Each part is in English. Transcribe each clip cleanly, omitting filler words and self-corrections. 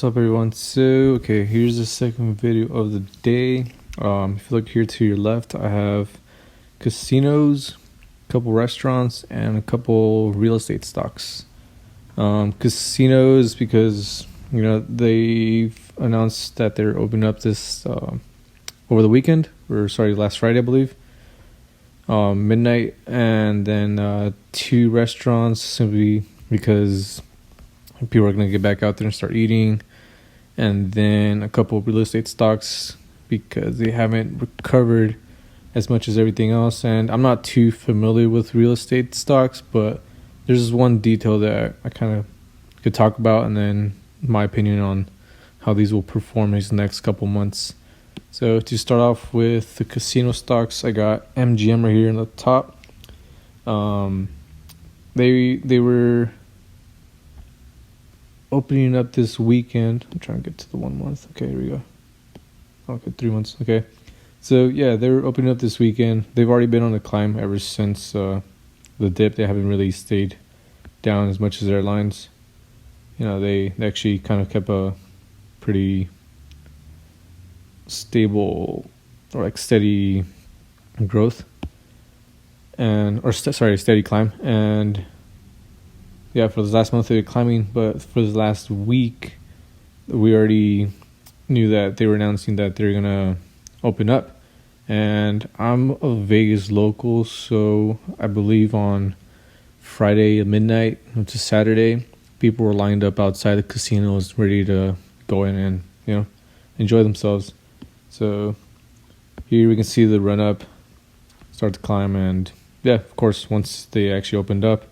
What's up, everyone? So, okay, here's the second video of the day. If you look here to your left, I have casinos, a couple restaurants, and a couple real estate stocks. Casinos because they've announced that they're opening up this over the weekend, or sorry, last Friday, I believe, midnight, and then two restaurants simply because people are going to get back out there and start eating, and then a couple of real estate stocks because they haven't recovered as much as everything else. And I'm not too familiar with real estate stocks, but there's one detail that I kind of could talk about, and then my opinion on how these will perform these next couple months. So to start off with the casino stocks, I got MGM right here in the top. They were opening up this weekend. I'm trying to get to the 1 month. Okay, here we go. Okay, 3 months. Okay. So, yeah, they were opening up this weekend. They've already been on a climb ever since the dip. They haven't really stayed down as much as airlines. They actually kind of kept a pretty stable or steady growth steady climb. And yeah, for the last month they were climbing, but for the last week, we already knew that they were announcing that they're gonna open up. And I'm a Vegas local, so I believe on Friday at midnight to Saturday, people were lined up outside the casinos ready to go in and enjoy themselves. So here we can see the run up start to climb, and yeah, of course, once they actually opened up,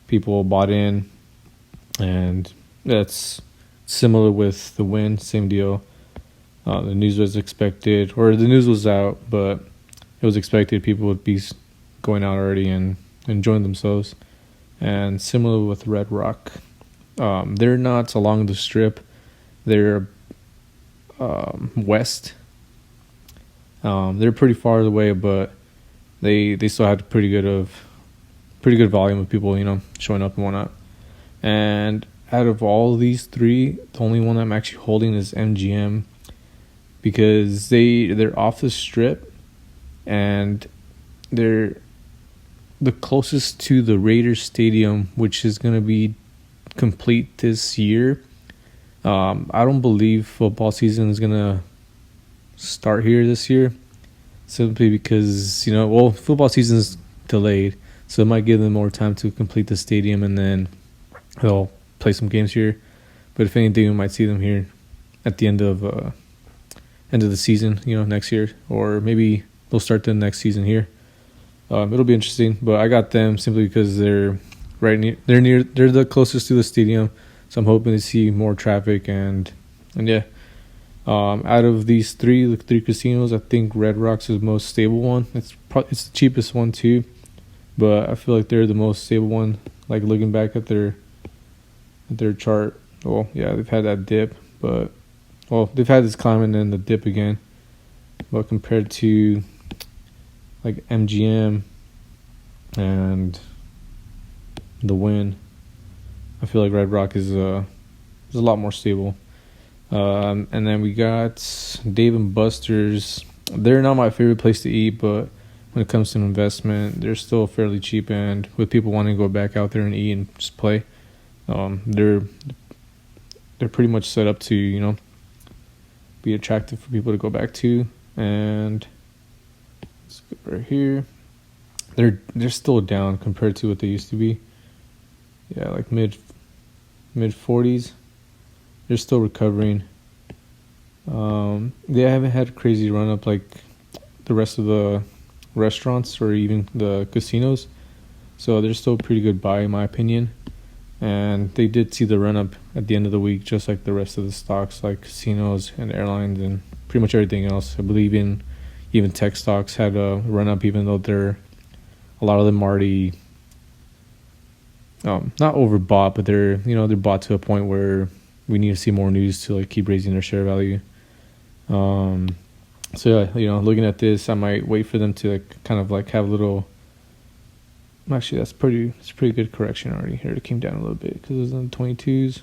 people bought in, and that's similar with the Wynn, same deal. The news was expected, or the news was out, but it was expected people would be going out already and enjoying themselves. And similar with Red Rock, they're not along the strip; they're west. They're pretty far away, but they still had pretty good volume of people, showing up and whatnot. And out of all of these three, the only one I'm actually holding is MGM, because they're off the strip, and they're the closest to the Raiders Stadium, which is going to be complete this year. I don't believe football season is going to start here this year, simply because, football season is delayed. So it might give them more time to complete the stadium, and then they'll play some games here. But if anything, we might see them here at the end of the season, next year, or maybe they'll start the next season here. It'll be interesting. But I got them simply because they're right near. They're the closest to the stadium, so I'm hoping to see more traffic and yeah. Out of these the three casinos, I think Red Rock's is the most stable one. It's the cheapest one too. But I feel like they're the most stable one. Like looking back at their chart, well, yeah, they've had that dip, but they've had this climb and then the dip again. But compared to like MGM and the Wynn, I feel like Red Rock is a lot more stable. And then we got Dave & Buster's. They're not my favorite place to eat, but when it comes to investment, they're still fairly cheap, and with people wanting to go back out there and eat and just play, they're pretty much set up to be attractive for people to go back to. And let's go right here. They're still down compared to what they used to be. Yeah, like mid 40s. They're still recovering. They haven't had a crazy run up like the rest of the restaurants or even the casinos, so they're still a pretty good buy in my opinion. And they did see the run up at the end of the week, just like the rest of the stocks, like casinos and airlines and pretty much everything else. I believe even tech stocks had a run up, even though a lot of them already not overbought, but they're bought to a point where we need to see more news to keep raising their share value. So yeah, looking at this, I might wait for them to kind of have a little. Actually, it's pretty good correction already. Here it came down a little bit because it was on the 22s.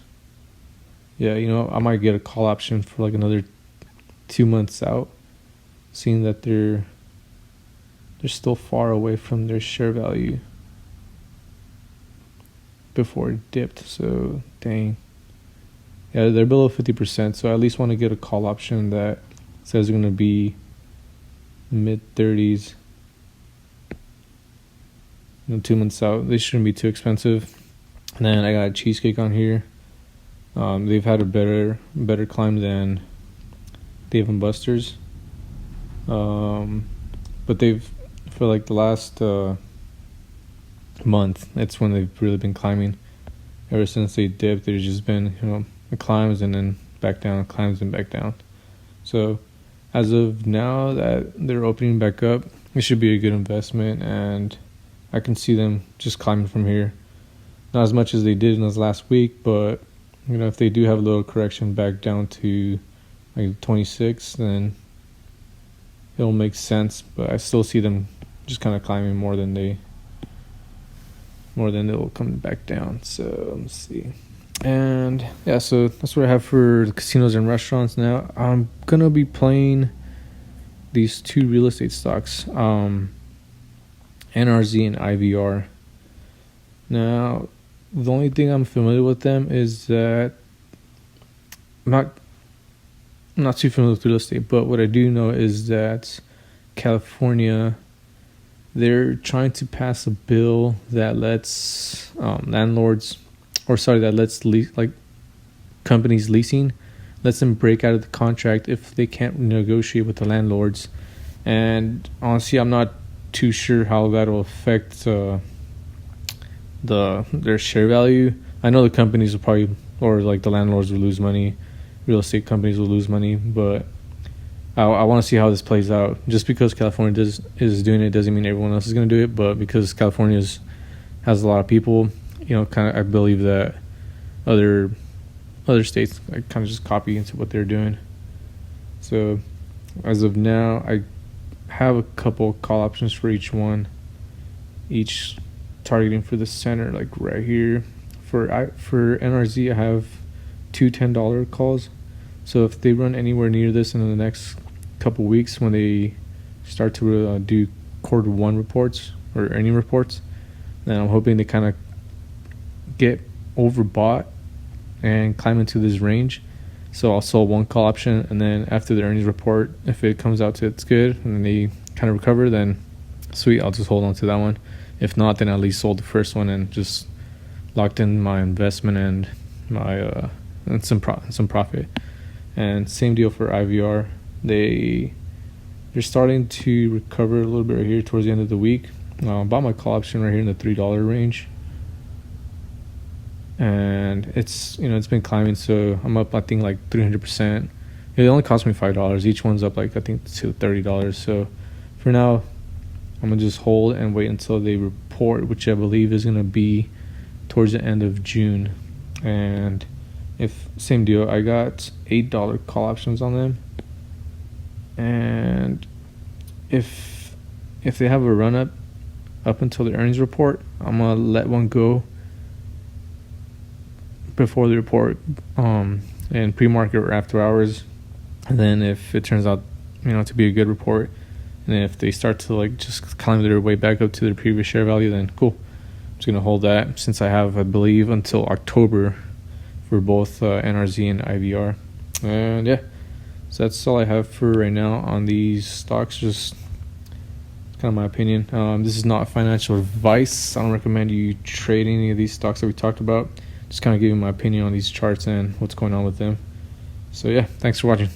yeah, I might get a call option for like another 2 months out, seeing that they're still far away from their share value before it dipped. So dang, yeah, they're below 50%. So I at least want to get a call option that says they're going to be mid 30s. 2 months out. They shouldn't be too expensive. And then I got Cheesecake on here. They've had a better climb than Dave and Buster's. But they've, for like the last month, it's when they've really been climbing. Ever since they dipped, there's just been, it climbs and then back down, climbs and back down. So as of now that they're opening back up, it should be a good investment, and I can see them just climbing from here. Not as much as they did in this last week, but if they do have a little correction back down to like 26, then it'll make sense. But I still see them just kind of climbing more than they'll come back down. So let's see. And yeah, so that's what I have for the casinos and restaurants. Now I'm gonna be playing these two real estate stocks, NRZ and IVR. Now, the only thing I'm familiar with them is that I'm not too familiar with real estate, but what I do know is that California, they're trying to pass a bill that lets companies leasing, lets them break out of the contract if they can't negotiate with the landlords. And honestly, I'm not too sure how that'll affect their share value. I know the companies will probably, or like the landlords will lose money, real estate companies will lose money, but I want to see how this plays out. Just because California is doing it doesn't mean everyone else is going to do it, but because California has a lot of people, I believe that other states kind of just copy into what they're doing. So as of now, I have a couple call options for each one, each targeting for the center, like right here. For NRZ, I have two $10 calls. So if they run anywhere near this in the next couple weeks, when they start to do quarter one reports or earning reports, then I'm hoping they kind of get overbought and climb into this range. So I'll sell one call option, and then after the earnings report, if it comes out to it's good and then they kind of recover, then sweet, I'll just hold on to that one. If not, then at least sold the first one and just locked in my investment and my and some profit. And same deal for IVR. They're starting to recover a little bit right here towards the end of the week. Bought my call option right here in the $3 range, and it's been climbing. So I'm up, I think, like 300%. It only cost me $5. Each one's up like I think to $30. So for now, I'm gonna just hold and wait until they report, which I believe is gonna be towards the end of June. And if same deal, I got $8 call options on them, and if they have a run up until the earnings report, I'm gonna let one go before the report, in pre-market or after hours. And then if it turns out to be a good report, and then if they start to like just climb their way back up to their previous share value, then cool, I'm just gonna hold that, since I have, I believe, until October for both NRZ and IVR. And yeah, so that's all I have for right now on these stocks. Just kind of my opinion. This is not financial advice. I don't recommend you trade any of these stocks that we talked about. Just kind of giving my opinion on these charts and what's going on with them. So yeah, thanks for watching.